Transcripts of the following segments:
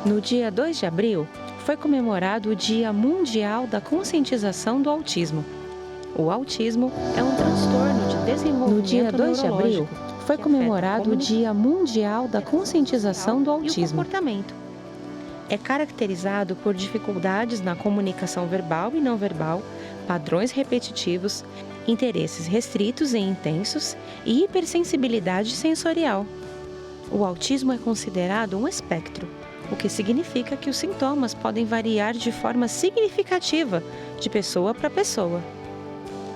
No dia 2 de abril, foi comemorado o Dia Mundial da Conscientização do Autismo. O autismo é um transtorno de desenvolvimento No dia 2 de abril, foi comemorado o Dia Mundial da Conscientização do Autismo. É caracterizado por dificuldades na comunicação verbal e não verbal, padrões repetitivos, interesses restritos e intensos e hipersensibilidade sensorial. O autismo é considerado um espectro, o que significa que os sintomas podem variar de forma significativa de pessoa para pessoa.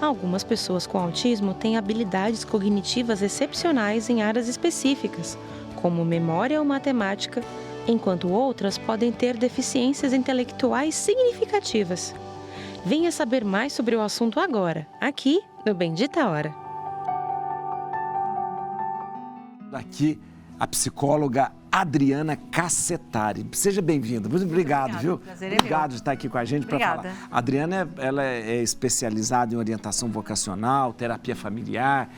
Algumas pessoas com autismo têm habilidades cognitivas excepcionais em áreas específicas, como memória ou matemática, enquanto outras podem ter deficiências intelectuais significativas. Venha saber mais sobre o assunto agora, aqui no Bendita Hora. Aqui, a psicóloga Adriana Cassetari. Seja bem-vinda. Muito obrigado, viu? Prazer é Obrigado meu. de estar aqui com a gente para falar. A Adriana, ela é especializada em orientação vocacional, terapia familiar,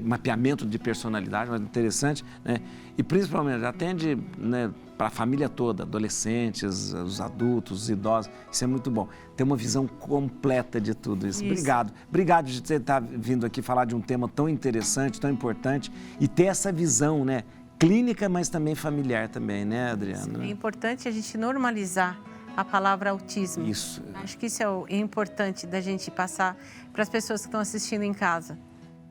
mapeamento de personalidade, mas interessante, né? E principalmente atende, né, para a família toda, adolescentes, os adultos, os idosos. Isso é muito bom. Ter uma visão completa de tudo isso. Obrigado. Obrigado de você estar vindo aqui falar de um tema tão interessante, tão importante e ter essa visão, né? Clínica, mas também familiar também, né, Adriana? É importante a gente normalizar a palavra autismo. Isso. Acho que isso é importante da gente passar para as pessoas que estão assistindo em casa.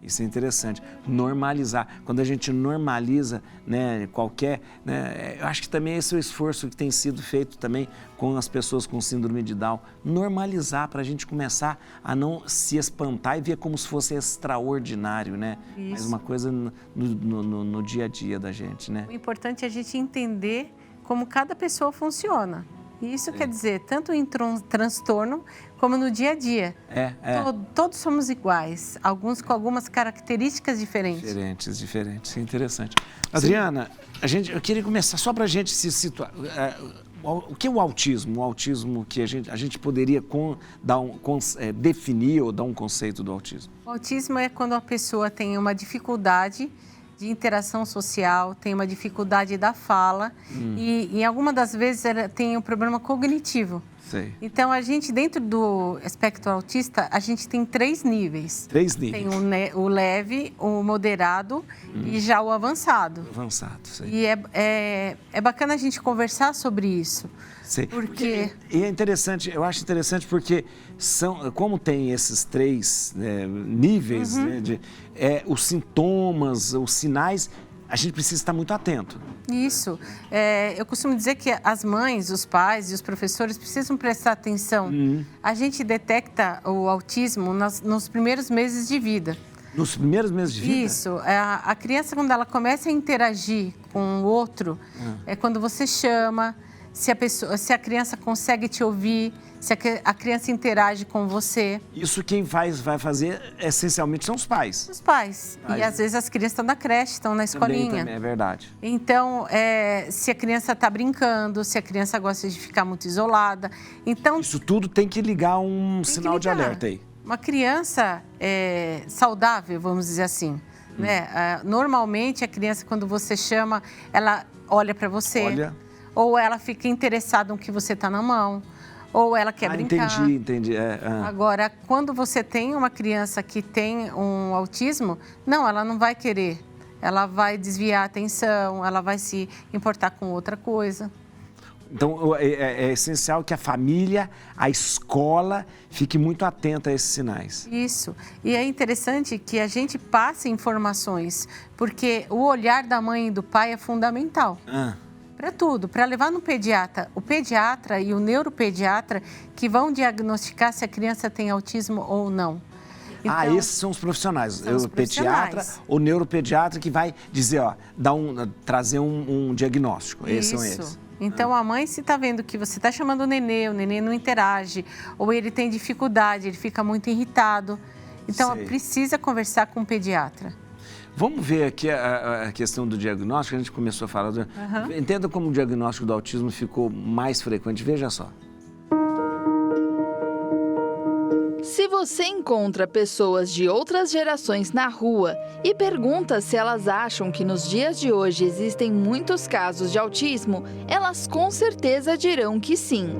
Isso é interessante, normalizar. Quando a gente normaliza, né, qualquer... Né, eu acho que também esse é o esforço que tem sido feito também com as pessoas com síndrome de Down. Normalizar para a gente começar a não se espantar e ver como se fosse extraordinário, né? Isso. Mas uma coisa no dia a dia da gente, né? O importante é a gente entender como cada pessoa funciona. E isso quer dizer, tanto em transtorno como no dia a dia. Todos somos iguais, alguns com algumas características diferentes. Diferentes, interessante. Adriana, eu queria começar só para a gente se situar. O que é o autismo? O autismo que a gente poderia definir ou dar um conceito do autismo? O autismo é quando a pessoa tem uma dificuldade de interação social, tem uma dificuldade da fala e em alguma das vezes ela tem um problema cognitivo. Sei. Então, a gente, dentro do espectro autista, a gente tem 3 níveis. 3 níveis. Tem o leve, o moderado e já o avançado. Avançado, sei. E é bacana a gente conversar sobre isso. Sei. Porque... E é interessante, eu acho interessante porque como tem esses 3 níveis, né, os sintomas, os sinais, a gente precisa estar muito atento. Isso. Eu costumo dizer que as mães, os pais e os professores precisam prestar atenção. A gente detecta o autismo nos primeiros meses de vida. Nos primeiros meses de vida? Isso. A criança, quando ela começa a interagir com o outro, é quando você chama, se a criança consegue te ouvir, se a criança interage com você. Isso quem vai fazer, essencialmente, são os pais. Os pais. E às vezes as crianças estão na creche, estão na escolinha. Também, é verdade. Então, se a criança está brincando, se a criança gosta de ficar muito isolada. Então, isso tudo tem que ligar um sinal de alerta aí. Uma criança saudável, vamos dizer assim, né? Normalmente, a criança, quando você chama, ela olha para você. Ou ela fica interessada no que você está na mão, ou ela quer brincar. Entendi. Agora, quando você tem uma criança que tem um autismo, não, ela não vai querer. Ela vai desviar a atenção, ela vai se importar com outra coisa. Então, é essencial que a família, a escola, fique muito atenta a esses sinais. Isso. E é interessante que a gente passe informações, porque o olhar da mãe e do pai é fundamental. Para tudo, para levar no pediatra. O pediatra e o neuropediatra que vão diagnosticar se a criança tem autismo ou não. Então, esses são os profissionais. O pediatra, o neuropediatra que vai dizer, trazer um diagnóstico. Esses são eles. Então, a mãe, se está vendo que você está chamando o nenê não interage, ou ele tem dificuldade, ele fica muito irritado. Então, precisa conversar com o pediatra. Vamos ver aqui a questão do diagnóstico, a gente começou a falar. Entenda como o diagnóstico do autismo ficou mais frequente, veja só. Se você encontra pessoas de outras gerações na rua e pergunta se elas acham que nos dias de hoje existem muitos casos de autismo, elas com certeza dirão que sim.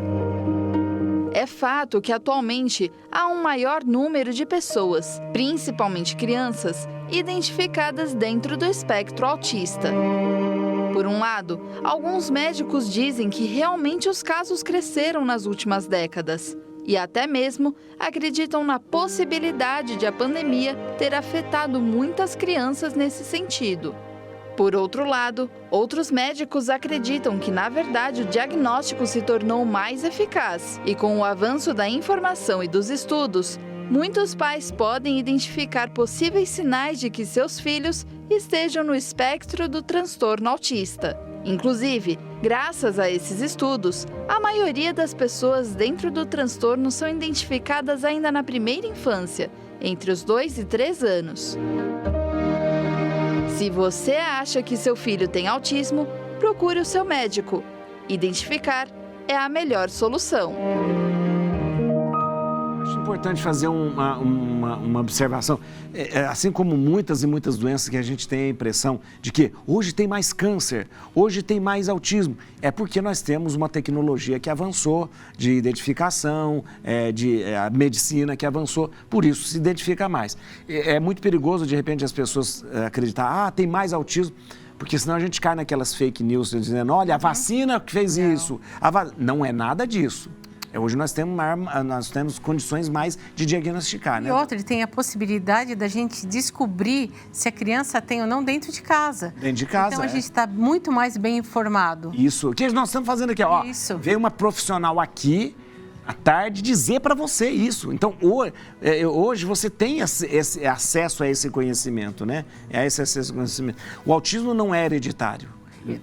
É fato que atualmente há um maior número de pessoas, principalmente crianças, identificadas dentro do espectro autista. Por um lado, alguns médicos dizem que realmente os casos cresceram nas últimas décadas e até mesmo acreditam na possibilidade de a pandemia ter afetado muitas crianças nesse sentido. Por outro lado, outros médicos acreditam que, na verdade, o diagnóstico se tornou mais eficaz e, com o avanço da informação e dos estudos, muitos pais podem identificar possíveis sinais de que seus filhos estejam no espectro do transtorno autista. Inclusive, graças a esses estudos, a maioria das pessoas dentro do transtorno são identificadas ainda na primeira infância, entre os 2 e 3 anos. Se você acha que seu filho tem autismo, procure o seu médico. Identificar é a melhor solução. Acho importante fazer uma observação. Assim como muitas e muitas doenças que a gente tem a impressão de que hoje tem mais câncer, hoje tem mais autismo, é porque nós temos uma tecnologia que avançou de identificação, a medicina que avançou, por isso se identifica mais. É muito perigoso, de repente, as pessoas acreditar, tem mais autismo, porque senão a gente cai naquelas fake news dizendo, olha, a vacina que fez isso. Não é nada disso. Hoje nós temos condições mais de diagnosticar, né? E outra, ele tem a possibilidade da gente descobrir se a criança tem ou não dentro de casa. Dentro de casa, então a gente está muito mais bem informado. Isso. O que nós estamos fazendo aqui, ó. Isso. Veio uma profissional aqui à tarde dizer para você isso. Então, hoje você tem esse acesso a esse conhecimento, né? Esse acesso ao conhecimento. O autismo não é hereditário.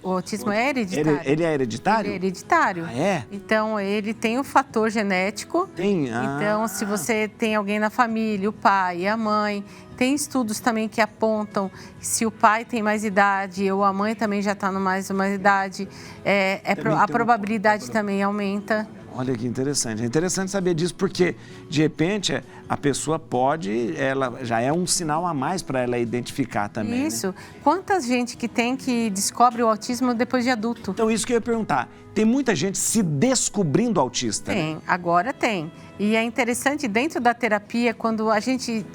O autismo é hereditário. Ele é hereditário? Ele é hereditário. Ah, é? Então, ele tem o fator genético. Tem. Então, se você tem alguém na família, o pai, a mãe, tem estudos também que apontam se o pai tem mais idade ou a mãe também já está mais idade, a probabilidade também aumenta. Olha que interessante. É interessante saber disso porque, de repente, a pessoa ela já é um sinal a mais para ela identificar também. Isso. Né? Quanta gente que descobre o autismo depois de adulto? Então, isso que eu ia perguntar. Tem muita gente se descobrindo autista? Tem, né? agora tem. E é interessante, dentro da terapia, quando a gente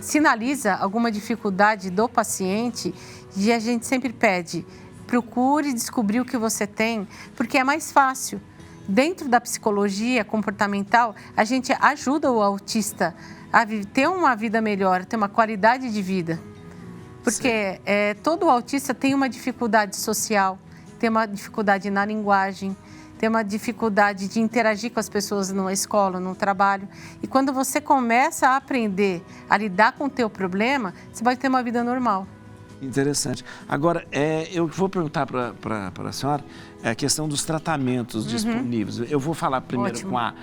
sinaliza alguma dificuldade do paciente, e a gente sempre pede, procure descobrir o que você tem, porque é mais fácil. Dentro da psicologia comportamental, a gente ajuda o autista a ter uma vida melhor, ter uma qualidade de vida. Porque todo autista tem uma dificuldade social, tem uma dificuldade na linguagem, tem uma dificuldade de interagir com as pessoas numa escola, num trabalho. E quando você começa a aprender a lidar com o teu problema, você vai ter uma vida normal. Interessante. Agora, eu vou perguntar para a senhora a questão dos tratamentos disponíveis. Eu vou falar primeiro com a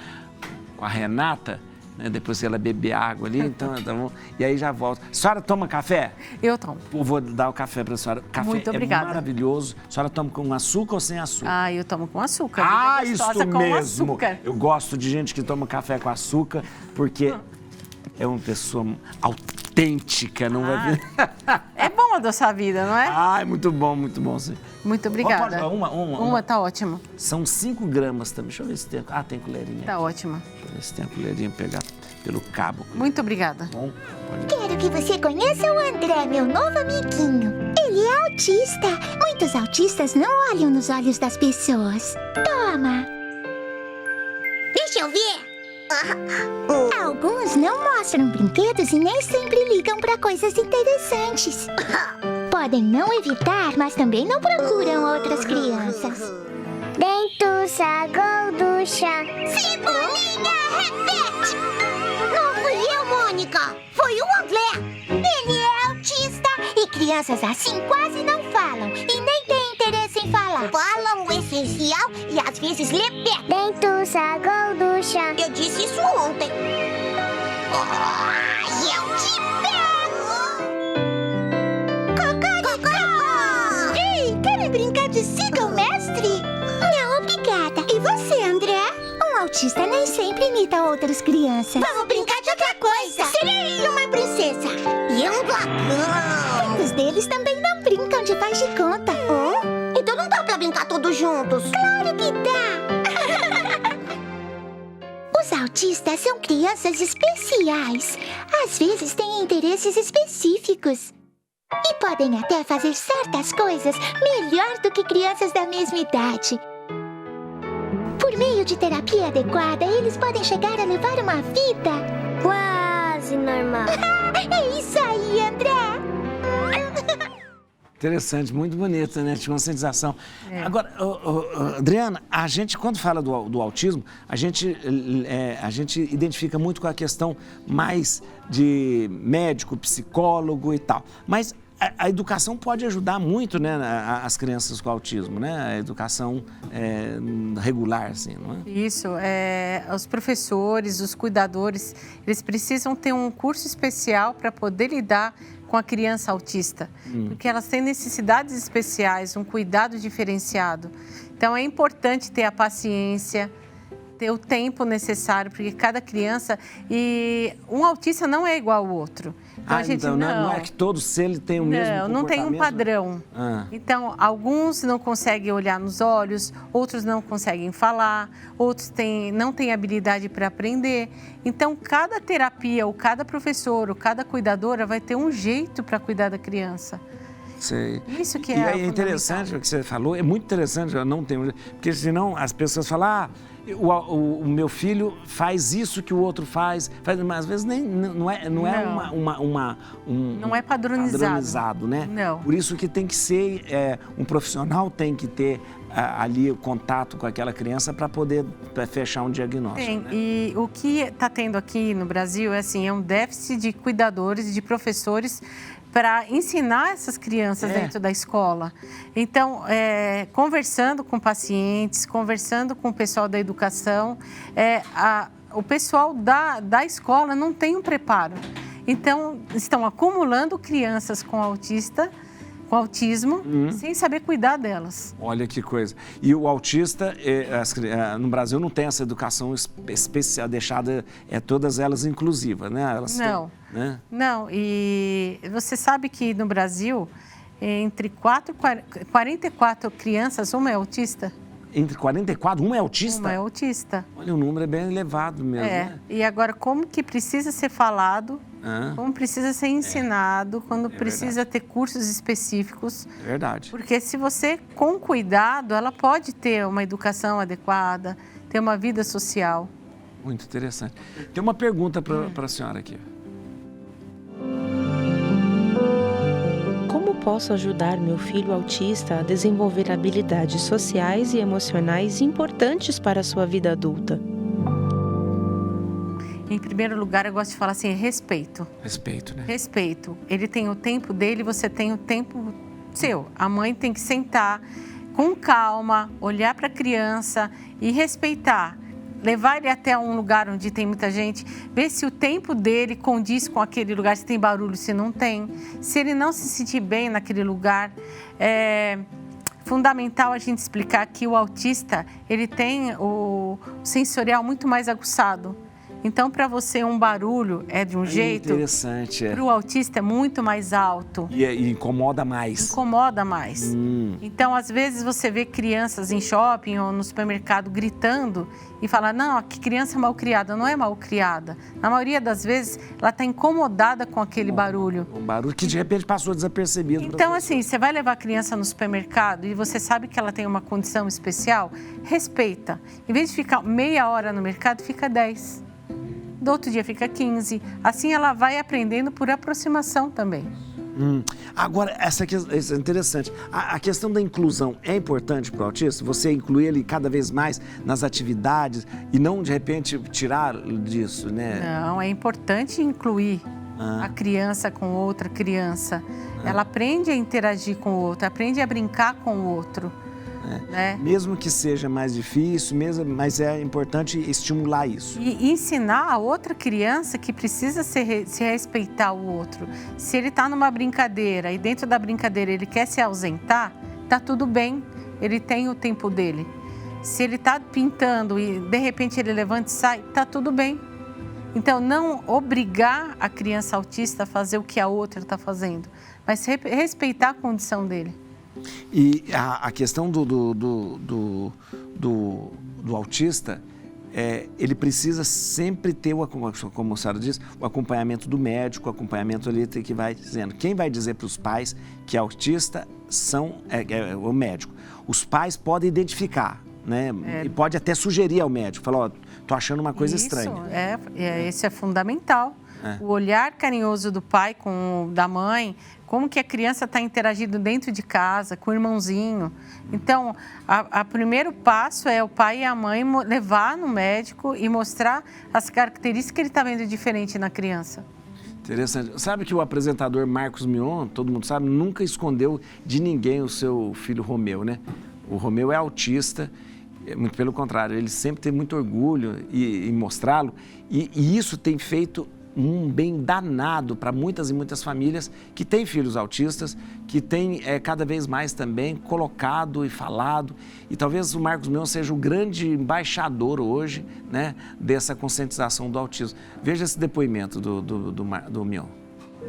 Renata, né, depois que ela beber água ali, então, e aí já volto. A senhora toma café? Eu tomo. Eu vou dar o café para a senhora. O café Muito obrigada. É maravilhoso. A senhora toma com açúcar ou sem açúcar? Eu tomo com açúcar. Isso mesmo. Eu gosto de gente que toma café com açúcar, porque é uma pessoa autêntica, não vai ver. É bom adoçar a vida, não é? É muito bom, sim. Muito obrigada. Uma tá ótimo. São 5 gramas também. Deixa eu ver se tem. Tem colherinha. Tá ótimo. Deixa eu ver se tem a colherinha pra pegar pelo cabo. Muito obrigada. Bom, Quero que você conheça o André, meu novo amiguinho. Ele é autista. Muitos autistas não olham nos olhos das pessoas. Toma. Deixa eu ver. Alguns não mostram brinquedos e nem sempre ligam para coisas interessantes. Podem não evitar, mas também não procuram outras crianças. Dentuça, Golducha. Cebolinha, repete! Não fui eu, Mônica. Foi o André. Ele é autista e crianças assim quase não falam e nem têm interesse em falar. Falam o essencial e às vezes repetem. Dentuça, Golducha. Eu disse isso ontem. Eu te pego! Cocô! Ei, querem brincar de siga o mestre? Não, obrigada. E você, André? Um autista nem sempre imita outras crianças. Vamos brincar de eles também não brincam de faz de conta. Então não dá pra brincar todos juntos. Claro que dá! Os autistas são crianças especiais. Às vezes têm interesses específicos. E podem até fazer certas coisas melhor do que crianças da mesma idade. Por meio de terapia adequada, eles podem chegar a levar uma vida Quase normal. É isso aí, André! Interessante, muito bonita, né? De conscientização. Agora, Adriana, a gente, quando fala do autismo, a gente identifica muito com a questão mais de médico, psicólogo e tal. Mas a educação pode ajudar muito, né, as crianças com autismo, né? A educação regular, assim, não é? Isso, os professores, os cuidadores, eles precisam ter um curso especial para poder lidar com a criança autista, porque elas têm necessidades especiais, um cuidado diferenciado. Então, é importante ter a paciência, ter o tempo necessário, porque cada criança... E um autista não é igual ao outro. Então, a gente não é que todos se ele tem o mesmo comportamento? Não tem um padrão. Então, alguns não conseguem olhar nos olhos, outros não conseguem falar, outros não têm habilidade para aprender. Então, cada terapia, ou cada professor, ou cada cuidadora vai ter um jeito para cuidar da criança. Sei. Isso que é interessante o que você falou, é muito interessante, eu não tenho... Porque senão as pessoas falam, o meu filho faz isso que o outro faz, mas às vezes não é padronizado, né? Não. Por isso que tem que ser, um profissional tem que ter ali o contato com aquela criança para poder fechar um diagnóstico. Tem, né? E o que está tendo aqui no Brasil é um déficit de cuidadores, de professores para ensinar essas crianças dentro da escola. Então, conversando com pacientes, conversando com o pessoal da educação, o pessoal da escola não tem um preparo. Então, estão acumulando crianças com autismo, sem saber cuidar delas. Olha que coisa. E o autista, no Brasil, não tem essa educação especial, deixada, todas elas inclusivas, né? Elas não, têm, né? Não, e você sabe que no Brasil, entre 44 crianças, uma é autista? Entre 44, uma é autista? Uma é autista. Olha, o número é bem elevado mesmo, né? E agora, como que precisa ser falado, como precisa ser ensinado, quando precisa ter cursos específicos. É verdade. Porque se você, com cuidado, ela pode ter uma educação adequada, ter uma vida social. Muito interessante. Tem uma pergunta para a senhora aqui. Como posso ajudar meu filho autista a desenvolver habilidades sociais e emocionais importantes para a sua vida adulta? Em primeiro lugar, eu gosto de falar assim, respeito. Respeito, né? Respeito. Ele tem o tempo dele, você tem o tempo seu. A mãe tem que sentar com calma, olhar para a criança e respeitar. Levar ele até um lugar onde tem muita gente, ver se o tempo dele condiz com aquele lugar, se tem barulho, se não tem. Se ele não se sentir bem naquele lugar, é fundamental a gente explicar que o autista, ele tem o sensorial muito mais aguçado. Então, para você, um barulho é de um jeito... Interessante, Para o autista é muito mais alto. E incomoda mais. Incomoda mais. Então, às vezes, você vê crianças em shopping ou no supermercado gritando e fala, não, que criança malcriada. Não é malcriada. Na maioria das vezes, ela está incomodada com aquele barulho. Um barulho que, de repente, passou desapercebido. Então, assim, você vai levar a criança no supermercado e você sabe que ela tem uma condição especial, respeita. Em vez de ficar meia hora no mercado, fica 10. Do outro dia fica 15. Assim ela vai aprendendo por aproximação também. Agora, isso é interessante. A questão da inclusão é importante para o autista? Você incluir ele cada vez mais nas atividades e não, de repente, tirar disso, né? Não, é importante incluir a criança com outra criança. Ela aprende a interagir com o outro, aprende a brincar com o outro. Né? Mesmo que seja mais difícil, mas é importante estimular isso. E ensinar a outra criança que precisa se respeitar o outro. Se ele está numa brincadeira e dentro da brincadeira ele quer se ausentar, tá tudo bem, ele tem o tempo dele. Se ele está pintando e de repente ele levanta e sai, tá tudo bem. Então, não obrigar a criança autista a fazer o que a outra está fazendo, mas respeitar a condição dele. E a questão do autista, ele precisa sempre ter, como a senhora diz, o acompanhamento do médico, o acompanhamento ali que vai dizendo. Quem vai dizer para os pais que é autista é o médico. Os pais podem identificar, né? E pode até sugerir ao médico, falar, tô achando uma coisa estranha. Isso é fundamental. O olhar carinhoso do pai da mãe, como que a criança está interagindo dentro de casa, com o irmãozinho. Então, o primeiro passo é o pai e a mãe levar no médico e mostrar as características que ele está vendo diferente na criança. Interessante. Sabe que o apresentador Marcos Mion, todo mundo sabe, nunca escondeu de ninguém o seu filho Romeu, né? O Romeu é autista, muito pelo contrário, ele sempre tem muito orgulho em mostrá-lo e isso tem feito um bem danado para muitas e muitas famílias que têm filhos autistas, que têm cada vez mais também colocado e falado. E talvez o Marcos Mion seja o grande embaixador hoje, né, dessa conscientização do autismo. Veja esse depoimento do Mion.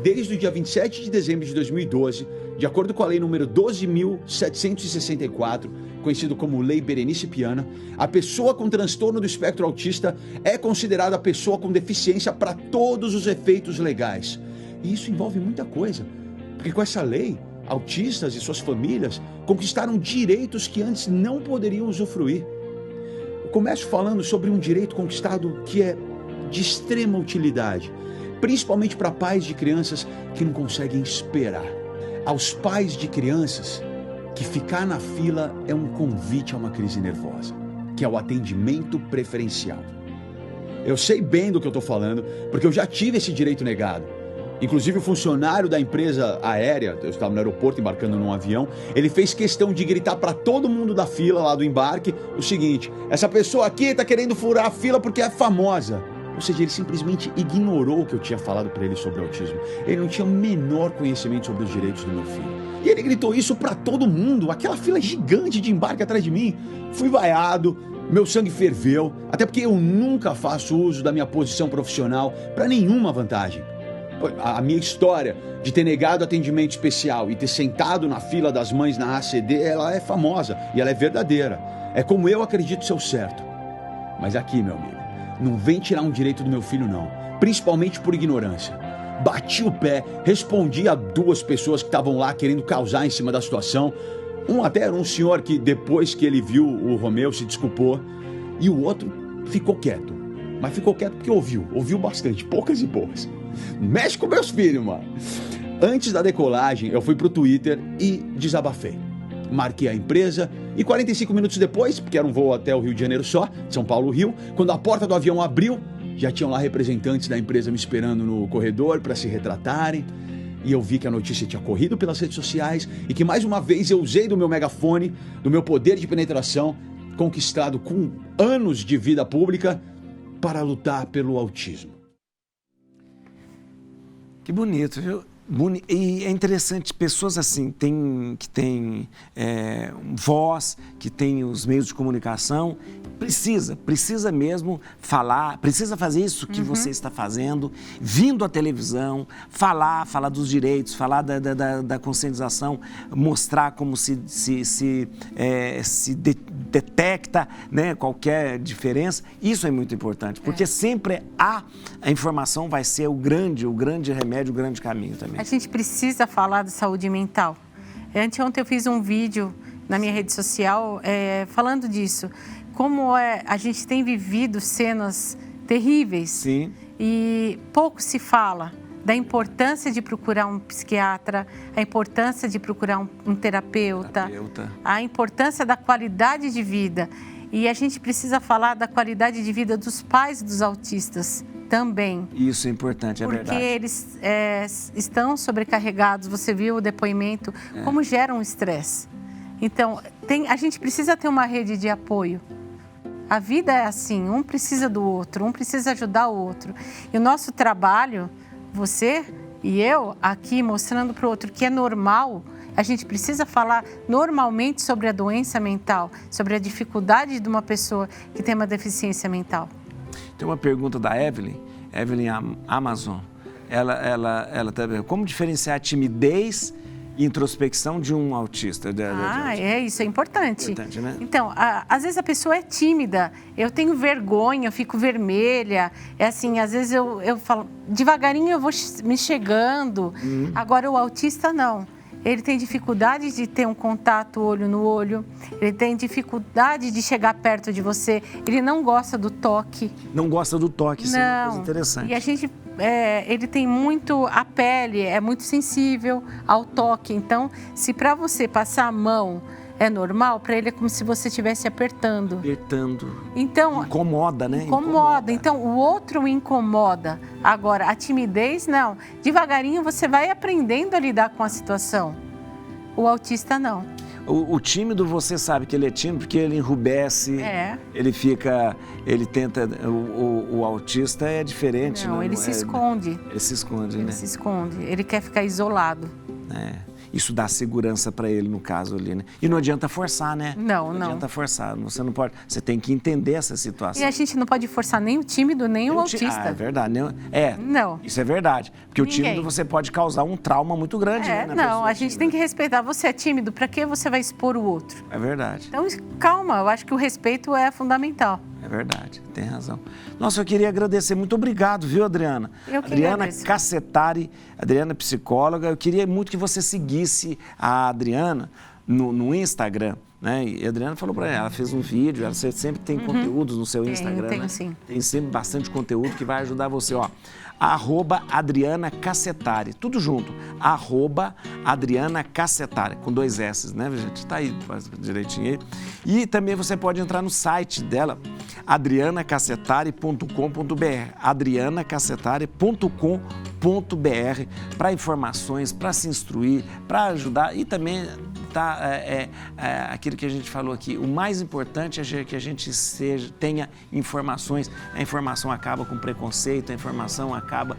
Desde o dia 27 de dezembro de 2012, de acordo com a lei número 12.764, conhecido como Lei Berenice Piana, a pessoa com transtorno do espectro autista é considerada pessoa com deficiência para todos os efeitos legais. E isso envolve muita coisa, porque com essa lei, autistas e suas famílias conquistaram direitos que antes não poderiam usufruir. Eu começo falando sobre um direito conquistado que é de extrema utilidade, principalmente para pais de crianças que não conseguem esperar. Aos pais de crianças que ficar na fila é um convite a uma crise nervosa, que é o atendimento preferencial. Eu sei bem do que eu estou falando, porque eu já tive esse direito negado. Inclusive o funcionário da empresa aérea, eu estava no aeroporto embarcando num avião, ele fez questão de gritar para todo mundo da fila lá do embarque o seguinte: essa pessoa aqui está querendo furar a fila porque é famosa. Ou seja, ele simplesmente ignorou o que eu tinha falado para ele sobre autismo. Ele não tinha o menor conhecimento sobre os direitos do meu filho. E ele gritou isso para todo mundo, aquela fila gigante de embarque atrás de mim. Fui vaiado, meu sangue ferveu, até porque eu nunca faço uso da minha posição profissional para nenhuma vantagem. A minha história de ter negado atendimento especial e ter sentado na fila das mães na ACD, ela é famosa e ela é verdadeira. É como eu acredito ser o certo. Mas aqui, meu amigo, não vem tirar um direito do meu filho, não. Principalmente por ignorância. Bati o pé, respondi a duas pessoas que estavam lá querendo causar em cima da situação. Um até era um senhor que depois que ele viu o Romeu se desculpou. E o outro ficou quieto. Mas ficou quieto porque ouviu bastante, poucas e boas. Mexe com meus filhos, mano. Antes da decolagem, eu fui pro Twitter e desabafei. Marquei a empresa e 45 minutos depois, porque era um voo até o Rio de Janeiro só, São Paulo-Rio, quando a porta do avião abriu, já tinham lá representantes da empresa me esperando no corredor para se retratarem. E eu vi que a notícia tinha corrido pelas redes sociais e que mais uma vez eu usei do meu megafone, do meu poder de penetração, conquistado com anos de vida pública, para lutar pelo autismo. Que bonito, viu? E é interessante, pessoas assim, que têm voz, que têm os meios de comunicação, precisa mesmo falar, precisa fazer isso que você está fazendo, vindo à televisão, falar dos direitos, falar da conscientização, mostrar como se detecta, né, qualquer diferença. Isso é muito importante, porque sempre a informação vai ser o grande remédio, o grande caminho também. A gente precisa falar de saúde mental. Anteontem eu fiz um vídeo na minha rede social falando disso. Como a gente tem vivido cenas terríveis. Sim. E pouco se fala da importância de procurar um psiquiatra, a importância de procurar um terapeuta, a importância da qualidade de vida. E a gente precisa falar da qualidade de vida dos pais dos autistas também. Isso é importante, é verdade. Porque eles estão sobrecarregados, você viu o depoimento, como gera um estresse. Então, a gente precisa ter uma rede de apoio. A vida é assim, um precisa do outro, um precisa ajudar o outro. E o nosso trabalho, você e eu, aqui mostrando para o outro que é normal, a gente precisa falar normalmente sobre a doença mental, sobre a dificuldade de uma pessoa que tem uma deficiência mental. Tem uma pergunta da Evelyn. Evelyn Amazon, como diferenciar a timidez e introspecção de um autista? Isso é importante. Importante, né? Então, às vezes a pessoa é tímida, eu tenho vergonha, eu fico vermelha, é assim, às vezes eu falo, devagarinho eu vou me chegando, agora o autista não. Ele tem dificuldade de ter um contato olho no olho, ele tem dificuldade de chegar perto de você, ele não gosta do toque. Não gosta do toque, isso é uma coisa interessante. E a gente, ele tem muito, a pele é muito sensível ao toque, então se para você passar a mão é normal, para ele é como se você estivesse apertando. Então, incomoda, né? Incomoda. Então, o outro incomoda. Agora, a timidez, não. Devagarinho, você vai aprendendo a lidar com a situação. O autista, não. O tímido, você sabe que ele é tímido porque ele enrubesce, ele tenta... O autista é diferente. Não, ele se esconde. Ele se esconde, né? Ele se esconde. Ele quer ficar isolado. Isso dá segurança para ele, no caso ali, né? E não adianta forçar, né? Não. Não adianta forçar, você não pode... Você tem que entender essa situação. E a gente não pode forçar nem o tímido, nem o autista. É verdade. Não. Isso é verdade. Porque o tímido você pode causar um trauma muito grande, né? Não, a gente tem que respeitar. Você é tímido, para que você vai expor o outro? É verdade. Então, calma, eu acho que o respeito é fundamental. É verdade, tem razão. Nossa, eu queria agradecer. Muito obrigado, viu, Adriana? Eu que Adriana agradeço. Cassetari, Adriana é psicóloga. Eu queria muito que você seguisse a Adriana no Instagram, né? E a Adriana falou para ela fez um vídeo, ela sempre tem conteúdos no seu Instagram, tenho, né? sim. Tem sempre bastante conteúdo que vai ajudar você, ó. @Adriana Cassetari, tudo junto, @Adriana Cassetari, com 2 S, né, gente? Tá aí, faz direitinho aí. E também você pode entrar no site dela, adrianacassetari.com.br, adrianacassetari.com.br, para informações, para se instruir, para ajudar e também aquilo que a gente falou aqui, o mais importante é que a gente tenha informações. A informação acaba com preconceito, a informação acaba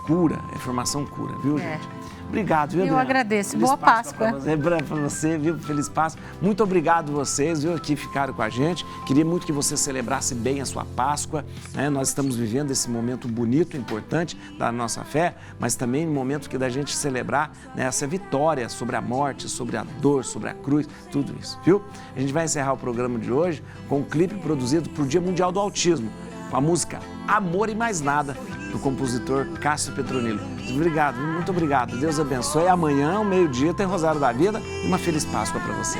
cura, a informação cura, viu, gente? Obrigado, viu, Adriana? Eu agradeço. Feliz Boa Páscoa. Para você, viu? Feliz Páscoa. Muito obrigado vocês, viu, que ficaram com a gente. Queria muito que você celebrasse bem a sua Páscoa, né? Nós estamos vivendo esse momento bonito, importante da nossa fé, mas também um momento que da gente celebrar, né, essa vitória sobre a morte, sobre a dor, sobre a cruz, tudo isso, viu? A gente vai encerrar o programa de hoje com um clipe produzido para o Dia Mundial do Autismo, com a música Amor e Mais Nada, do compositor Cássio Petronilho. Obrigado, muito obrigado. Deus abençoe. Amanhã, ao meio-dia, tem Rosário da Vida e uma feliz Páscoa para você.